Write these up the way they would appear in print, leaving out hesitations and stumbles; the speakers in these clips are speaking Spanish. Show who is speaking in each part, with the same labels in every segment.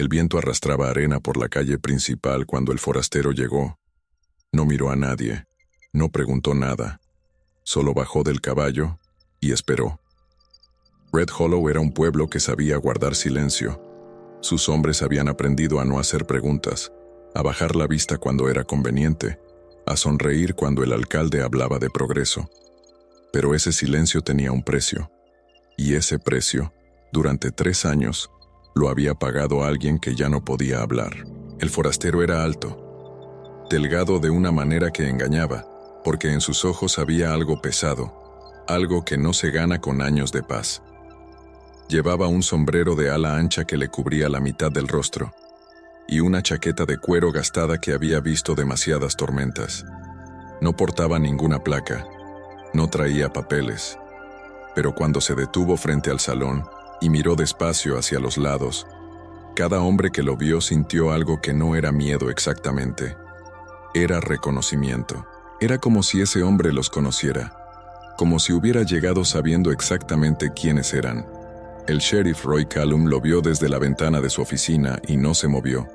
Speaker 1: El viento arrastraba arena por la calle principal cuando el forastero llegó. No miró a nadie, no preguntó nada, solo bajó del caballo y esperó. Red Hollow era un pueblo que sabía guardar silencio. Sus hombres habían aprendido a no hacer preguntas, a bajar la vista cuando era conveniente, a sonreír cuando el alcalde hablaba de progreso. Pero ese silencio tenía un precio, y ese precio, durante 3 años, lo había pagado alguien que ya no podía hablar. El forastero era alto, delgado de una manera que engañaba, porque en sus ojos había algo pesado, algo que no se gana con años de paz. Llevaba un sombrero de ala ancha que le cubría la mitad del rostro, y una chaqueta de cuero gastada que había visto demasiadas tormentas. No portaba ninguna placa, no traía papeles, pero cuando se detuvo frente al salón y miró despacio hacia los lados, cada hombre que lo vio sintió algo que no era miedo exactamente. Era reconocimiento. Era como si ese hombre los conociera, como si hubiera llegado sabiendo exactamente quiénes eran. El sheriff Roy Callum lo vio desde la ventana de su oficina y no se movió.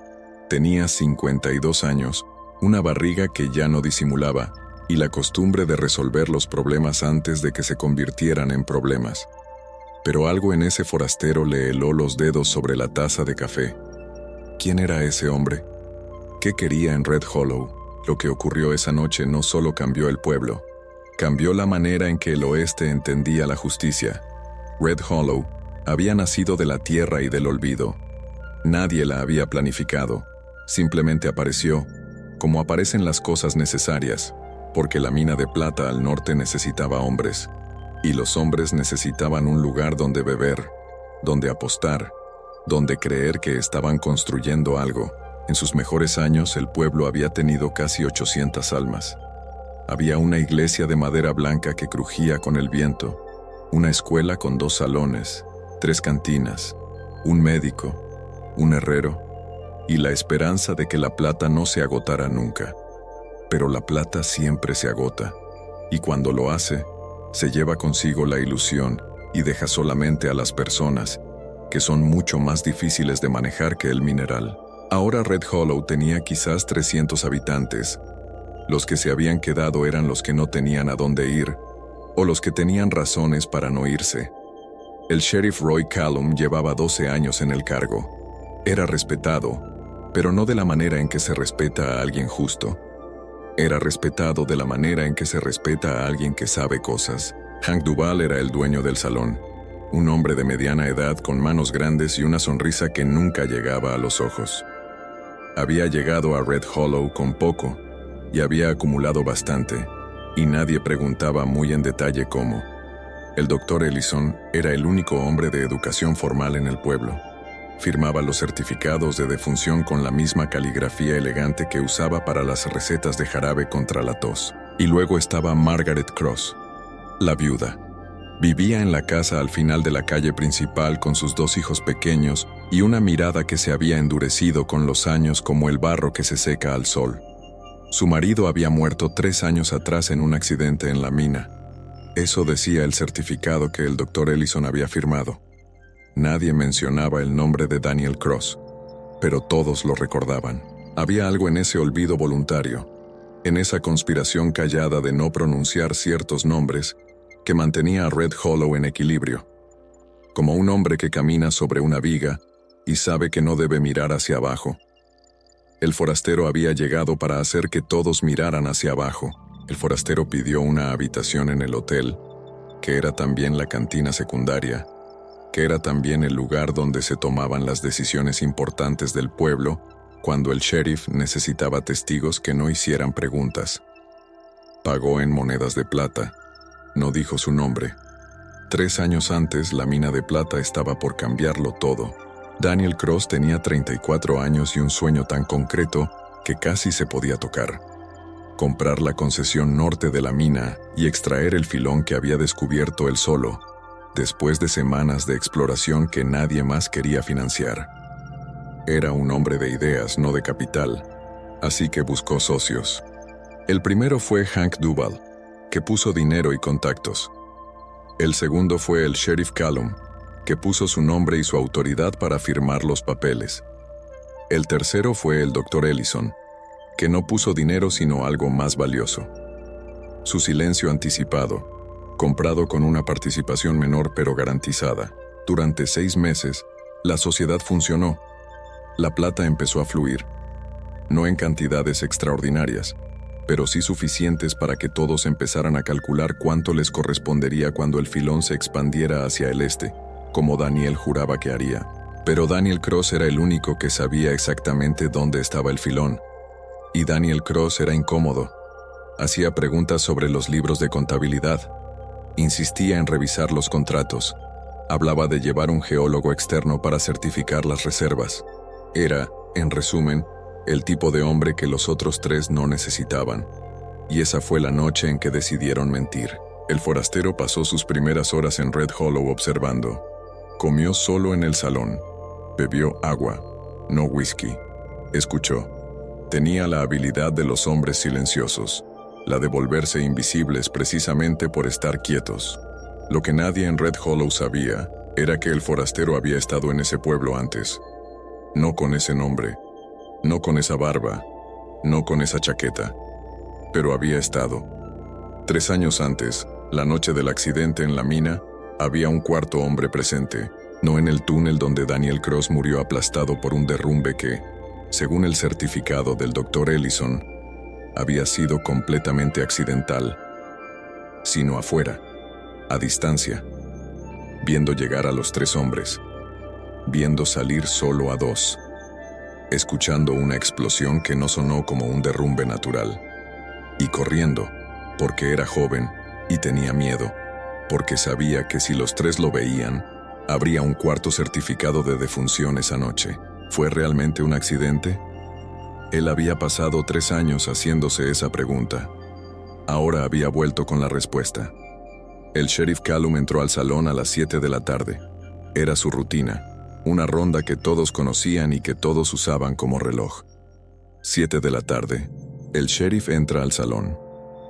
Speaker 1: Tenía 52 años, una barriga que ya no disimulaba, y la costumbre de resolver los problemas antes de que se convirtieran en problemas. Pero algo en ese forastero le heló los dedos sobre la taza de café. ¿Quién era ese hombre? ¿Qué quería en Red Hollow? Lo que ocurrió esa noche no solo cambió el pueblo, cambió la manera en que el oeste entendía la justicia. Red Hollow había nacido de la tierra y del olvido. Nadie la había planificado, simplemente apareció, como aparecen las cosas necesarias, porque la mina de plata al norte necesitaba hombres, y los hombres necesitaban un lugar donde beber, donde apostar, donde creer que estaban construyendo algo. En sus mejores años el pueblo había tenido casi 800 almas. Había una iglesia de madera blanca que crujía con el viento, una escuela con 2 salones, 3 cantinas, un médico, un herrero, y la esperanza de que la plata no se agotara nunca. Pero la plata siempre se agota, y cuando lo hace, se lleva consigo la ilusión y deja solamente a las personas, que son mucho más difíciles de manejar que el mineral. Ahora Red Hollow tenía quizás 300 habitantes. Los que se habían quedado eran los que no tenían a dónde ir, o los que tenían razones para no irse. El sheriff Roy Callum llevaba 12 años en el cargo. Era respetado, pero no de la manera en que se respeta a alguien justo. Era respetado de la manera en que se respeta a alguien que sabe cosas. Hank Duval era el dueño del salón, un hombre de mediana edad con manos grandes y una sonrisa que nunca llegaba a los ojos. Había llegado a Red Hollow con poco, y había acumulado bastante, y nadie preguntaba muy en detalle cómo. El Dr. Ellison era el único hombre de educación formal en el pueblo. Firmaba los certificados de defunción con la misma caligrafía elegante que usaba para las recetas de jarabe contra la tos. Y luego estaba Margaret Cross, la viuda. Vivía en la casa al final de la calle principal con sus 2 hijos pequeños y una mirada que se había endurecido con los años como el barro que se seca al sol. Su marido había muerto 3 años atrás en un accidente en la mina. Eso decía el certificado que el Dr. Ellison había firmado. Nadie mencionaba el nombre de Daniel Cross, pero todos lo recordaban. Había algo en ese olvido voluntario, en esa conspiración callada de no pronunciar ciertos nombres, que mantenía a Red Hollow en equilibrio, como un hombre que camina sobre una viga y sabe que no debe mirar hacia abajo. El forastero había llegado para hacer que todos miraran hacia abajo. El forastero pidió una habitación en el hotel, que era también la cantina secundaria, que era también el lugar donde se tomaban las decisiones importantes del pueblo cuando el sheriff necesitaba testigos que no hicieran preguntas. Pagó en monedas de plata. No dijo su nombre. 3 años antes, la mina de plata estaba por cambiarlo todo. Daniel Cross tenía 34 años y un sueño tan concreto que casi se podía tocar. Comprar la concesión norte de la mina y extraer el filón que había descubierto él solo, después de semanas de exploración que nadie más quería financiar. Era un hombre de ideas, no de capital, así que buscó socios. El primero fue Hank Duval, que puso dinero y contactos. El segundo fue el sheriff Callum, que puso su nombre y su autoridad para firmar los papeles. El tercero fue el Dr. Ellison, que no puso dinero sino algo más valioso. Su silencio anticipado, comprado con una participación menor pero garantizada. Durante 6 meses, la sociedad funcionó. La plata empezó a fluir. No en cantidades extraordinarias, pero sí suficientes para que todos empezaran a calcular cuánto les correspondería cuando el filón se expandiera hacia el este, como Daniel juraba que haría. Pero Daniel Cross era el único que sabía exactamente dónde estaba el filón. Y Daniel Cross era incómodo. Hacía preguntas sobre los libros de contabilidad. Insistía en revisar los contratos. Hablaba de llevar un geólogo externo para certificar las reservas. Era, en resumen, el tipo de hombre que los otros 3 no necesitaban. Y esa fue la noche en que decidieron mentir. El forastero pasó sus primeras horas en Red Hollow observando. Comió solo en el salón. Bebió agua, no whisky. Escuchó. Tenía la habilidad de los hombres silenciosos, la de volverse invisibles precisamente por estar quietos. Lo que nadie en Red Hollow sabía era que el forastero había estado en ese pueblo antes. No con ese nombre, no con esa barba, no con esa chaqueta, pero había estado. 3 años antes, la noche del accidente en la mina, había un cuarto hombre presente, no en el túnel donde Daniel Cross murió aplastado por un derrumbe que, según el certificado del Dr. Ellison, había sido completamente accidental, sino afuera, a distancia, viendo llegar a los 3 hombres, viendo salir solo a 2, escuchando una explosión que no sonó como un derrumbe natural, y corriendo, porque era joven y tenía miedo, porque sabía que si los 3 lo veían, habría un cuarto certificado de defunción esa noche. ¿Fue realmente un accidente? Él había pasado 3 años haciéndose esa pregunta. Ahora había vuelto con la respuesta. El sheriff Callum entró al salón a las 7 de la tarde. Era su rutina, una ronda que todos conocían y que todos usaban como reloj. 7 de la tarde. El sheriff entra al salón.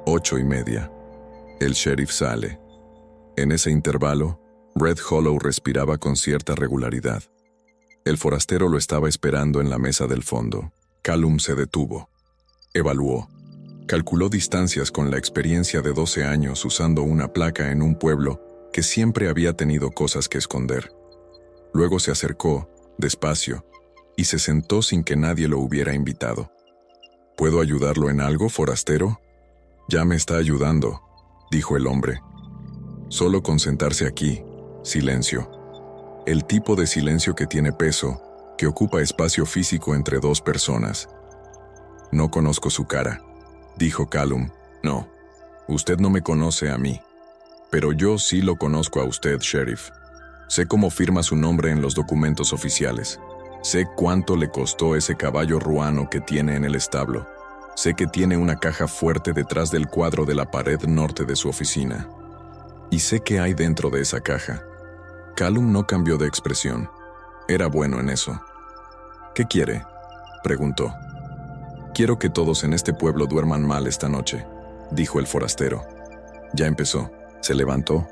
Speaker 1: 8:30. El sheriff sale. En ese intervalo, Red Hollow respiraba con cierta regularidad. El forastero lo estaba esperando en la mesa del fondo. Callum se detuvo. Evaluó. Calculó distancias con la experiencia de 12 años usando una placa en un pueblo que siempre había tenido cosas que esconder. Luego se acercó, despacio, y se sentó sin que nadie lo hubiera invitado. ¿Puedo ayudarlo en algo, forastero? Ya me está ayudando, dijo el hombre. Solo con sentarse aquí, silencio. El tipo de silencio que tiene peso, que ocupa espacio físico entre 2 personas. No conozco su cara, dijo Callum. No, usted no me conoce a mí. Pero yo sí lo conozco a usted, sheriff. Sé cómo firma su nombre en los documentos oficiales. Sé cuánto le costó ese caballo ruano que tiene en el establo. Sé que tiene una caja fuerte detrás del cuadro de la pared norte de su oficina. Y sé qué hay dentro de esa caja. Callum no cambió de expresión. Era bueno en eso. ¿Qué quiere?, preguntó. Quiero que todos en este pueblo duerman mal esta noche, dijo el forastero. Ya empezó. Se levantó.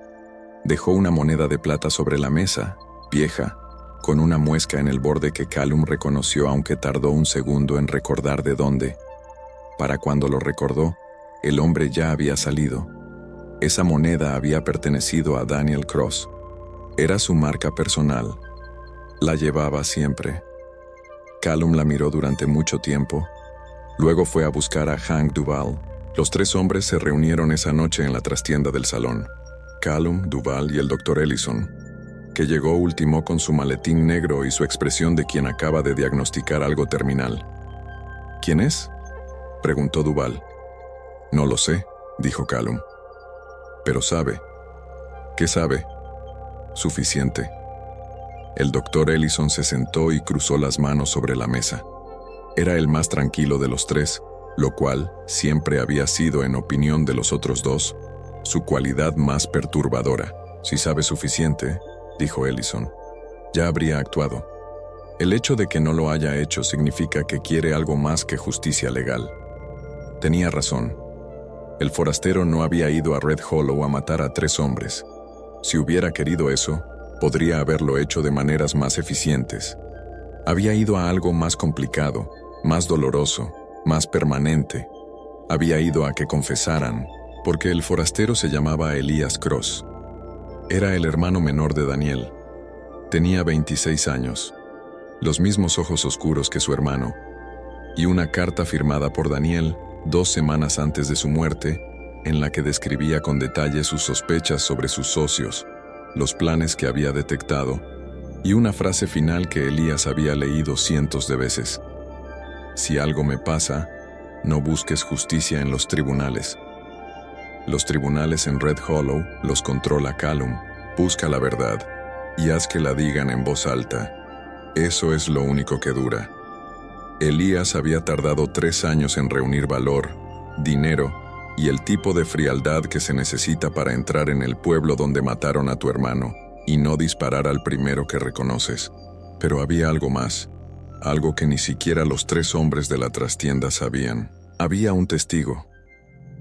Speaker 1: Dejó una moneda de plata sobre la mesa, vieja, con una muesca en el borde que Callum reconoció aunque tardó un segundo en recordar de dónde. Para cuando lo recordó, el hombre ya había salido. Esa moneda había pertenecido a Daniel Cross. Era su marca personal. La llevaba siempre. Callum la miró durante mucho tiempo. Luego fue a buscar a Hank Duval. Los 3 hombres se reunieron esa noche en la trastienda del salón. Callum, Duval y el Dr. Ellison, que llegó último con su maletín negro y su expresión de quien acaba de diagnosticar algo terminal. ¿Quién es?, preguntó Duval. No lo sé, dijo Callum. Pero sabe. ¿Qué sabe? Suficiente. El Dr. Ellison se sentó y cruzó las manos sobre la mesa. Era el más tranquilo de los 3, lo cual siempre había sido, en opinión de los otros 2, su cualidad más perturbadora. Si sabe suficiente, dijo Ellison, ya habría actuado. El hecho de que no lo haya hecho significa que quiere algo más que justicia legal. Tenía razón. El forastero no había ido a Red Hollow a matar a 3 hombres. Si hubiera querido eso, podría haberlo hecho de maneras más eficientes. Había ido a algo más complicado, más doloroso, más permanente. Había ido a que confesaran, porque el forastero se llamaba Elías Cross. Era el hermano menor de Daniel. Tenía 26 años, los mismos ojos oscuros que su hermano, y una carta firmada por Daniel 2 semanas antes de su muerte, en la que describía con detalle sus sospechas sobre sus socios, los planes que había detectado, y una frase final que Elías había leído cientos de veces. Si algo me pasa, no busques justicia en los tribunales. Los tribunales en Red Hollow los controla Callum. Busca la verdad y haz que la digan en voz alta. Eso es lo único que dura. Elías había tardado 3 años en reunir valor, dinero y el tipo de frialdad que se necesita para entrar en el pueblo donde mataron a tu hermano y no disparar al primero que reconoces. Pero había algo más, algo que ni siquiera los 3 hombres de la trastienda sabían. Había un testigo,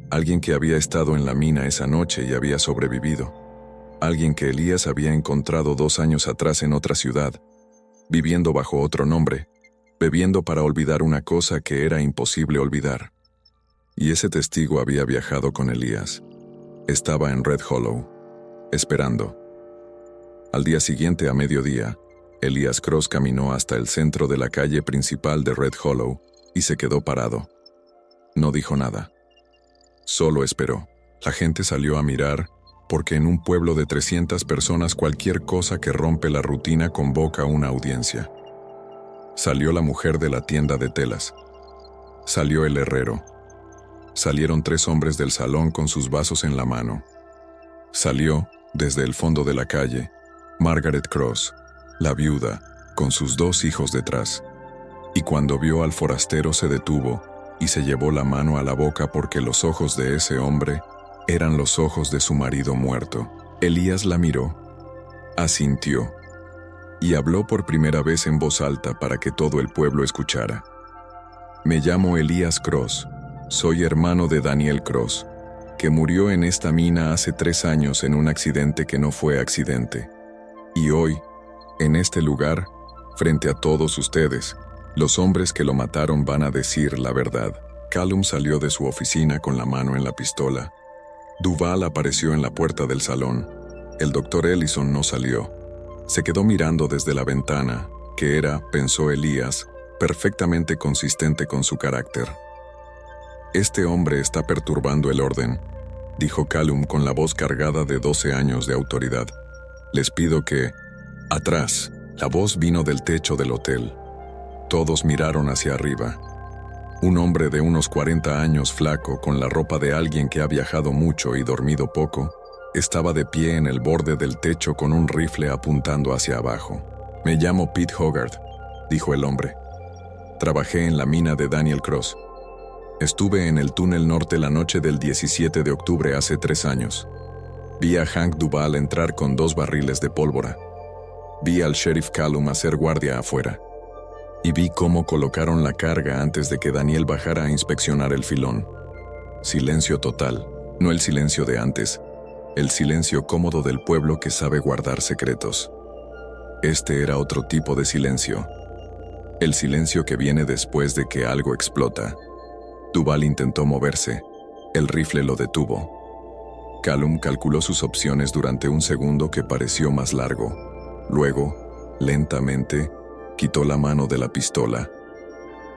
Speaker 1: alguien que había estado en la mina esa noche y había sobrevivido, alguien que Elías había encontrado 2 años atrás en otra ciudad, viviendo bajo otro nombre, bebiendo para olvidar una cosa que era imposible olvidar. Y ese testigo había viajado con Elías. Estaba en Red Hollow, esperando. Al día siguiente, a mediodía, Elías Cross caminó hasta el centro de la calle principal de Red Hollow y se quedó parado. No dijo nada. Solo esperó. La gente salió a mirar, porque en un pueblo de 300 personas cualquier cosa que rompe la rutina convoca una audiencia. Salió la mujer de la tienda de telas. Salió el herrero. Salieron 3 hombres del salón con sus vasos en la mano. Salió, desde el fondo de la calle, Margaret Cross, la viuda, con sus 2 hijos detrás. Y cuando vio al forastero se detuvo y se llevó la mano a la boca porque los ojos de ese hombre eran los ojos de su marido muerto. Elías la miró, asintió y habló por primera vez en voz alta para que todo el pueblo escuchara. Me llamo Elías Cross, soy hermano de Daniel Cross, que murió en esta mina hace 3 años en un accidente que no fue accidente. Y hoy, en este lugar, frente a todos ustedes, los hombres que lo mataron van a decir la verdad. Callum salió de su oficina con la mano en la pistola. Duval apareció en la puerta del salón. El doctor Ellison no salió. Se quedó mirando desde la ventana, que era, pensó Elías, perfectamente consistente con su carácter. Este hombre está perturbando el orden, dijo Callum con la voz cargada de 12 años de autoridad. Les pido que... Atrás, la voz vino del techo del hotel. Todos miraron hacia arriba. Un hombre de unos 40 años, flaco, con la ropa de alguien que ha viajado mucho y dormido poco, estaba de pie en el borde del techo con un rifle apuntando hacia abajo. Me llamo Pete Hogarth, dijo el hombre. Trabajé en la mina de Daniel Cross. Estuve en el túnel norte la noche del 17 de octubre hace 3 años. Vi a Hank Duval entrar con 2 barriles de pólvora. Vi al sheriff Callum hacer guardia afuera. Y vi cómo colocaron la carga antes de que Daniel bajara a inspeccionar el filón. Silencio total, no el silencio de antes, el silencio cómodo del pueblo que sabe guardar secretos. Este era otro tipo de silencio. El silencio que viene después de que algo explota. Duval intentó moverse, el rifle lo detuvo. Callum calculó sus opciones durante un segundo que pareció más largo. Luego, lentamente, quitó la mano de la pistola,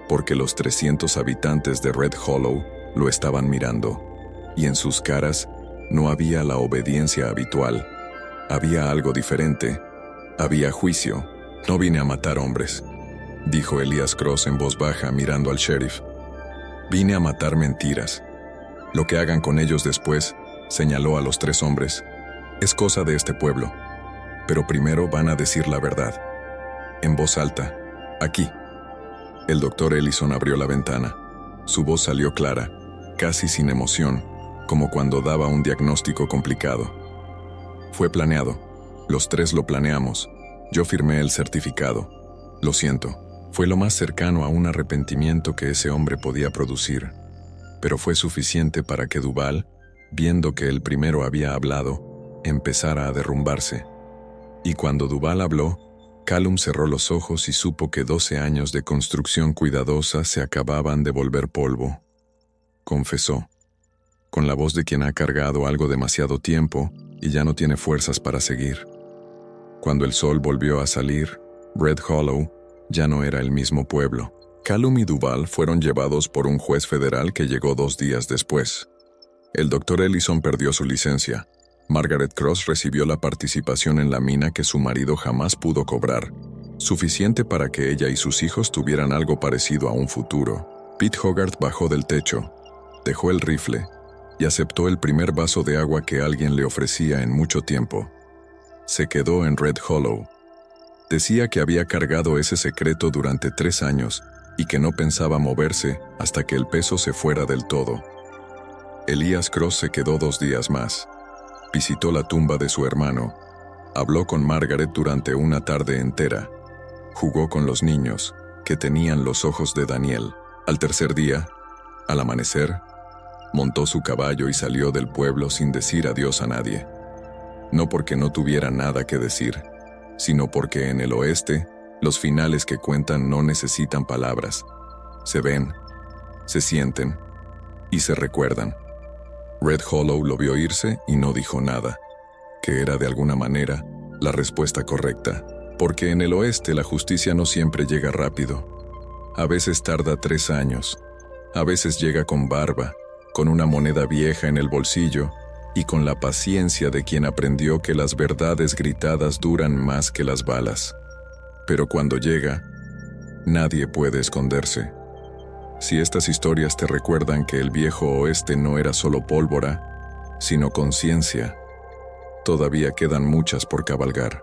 Speaker 1: porque los 300 habitantes de Red Hollow lo estaban mirando, y en sus caras no había la obediencia habitual. Había algo diferente. Había juicio. No vine a matar hombres, dijo Elías Cross en voz baja mirando al sheriff. Vine a matar mentiras. Lo que hagan con ellos después, señaló a los 3 hombres, es cosa de este pueblo. Pero primero van a decir la verdad. En voz alta, aquí. El doctor Ellison abrió la ventana. Su voz salió clara, casi sin emoción, como cuando daba un diagnóstico complicado. Fue planeado. Los 3 lo planeamos. Yo firmé el certificado. Lo siento. Fue lo más cercano a un arrepentimiento que ese hombre podía producir. Pero fue suficiente para que Duval, viendo que el primero había hablado, empezara a derrumbarse. Y cuando Duval habló, Callum cerró los ojos y supo que 12 años de construcción cuidadosa se acababan de volver polvo. Confesó, con la voz de quien ha cargado algo demasiado tiempo y ya no tiene fuerzas para seguir. Cuando el sol volvió a salir, Red Hollow ya no era el mismo pueblo. Callum y Duval fueron llevados por un juez federal que llegó 2 días después. El Dr. Ellison perdió su licencia. Margaret Cross recibió la participación en la mina que su marido jamás pudo cobrar, suficiente para que ella y sus hijos tuvieran algo parecido a un futuro. Pete Hogarth bajó del techo, dejó el rifle y aceptó el primer vaso de agua que alguien le ofrecía en mucho tiempo. Se quedó en Red Hollow. Decía que había cargado ese secreto durante 3 años y que no pensaba moverse hasta que el peso se fuera del todo. Elias Cross se quedó 2 días más. Visitó la tumba de su hermano. Habló con Margaret durante una tarde entera. Jugó con los niños, que tenían los ojos de Daniel. Al tercer día, al amanecer, montó su caballo y salió del pueblo sin decir adiós a nadie. No porque no tuviera nada que decir, sino porque en el oeste, los finales que cuentan no necesitan palabras. Se ven, se sienten y se recuerdan. Red Hollow lo vio irse y no dijo nada, que era de alguna manera la respuesta correcta, porque en el oeste la justicia no siempre llega rápido. A veces tarda 3 años, a veces llega con barba, con una moneda vieja en el bolsillo y con la paciencia de quien aprendió que las verdades gritadas duran más que las balas. Pero cuando llega, nadie puede esconderse. Si estas historias te recuerdan que el viejo oeste no era solo pólvora, sino conciencia, todavía quedan muchas por cabalgar.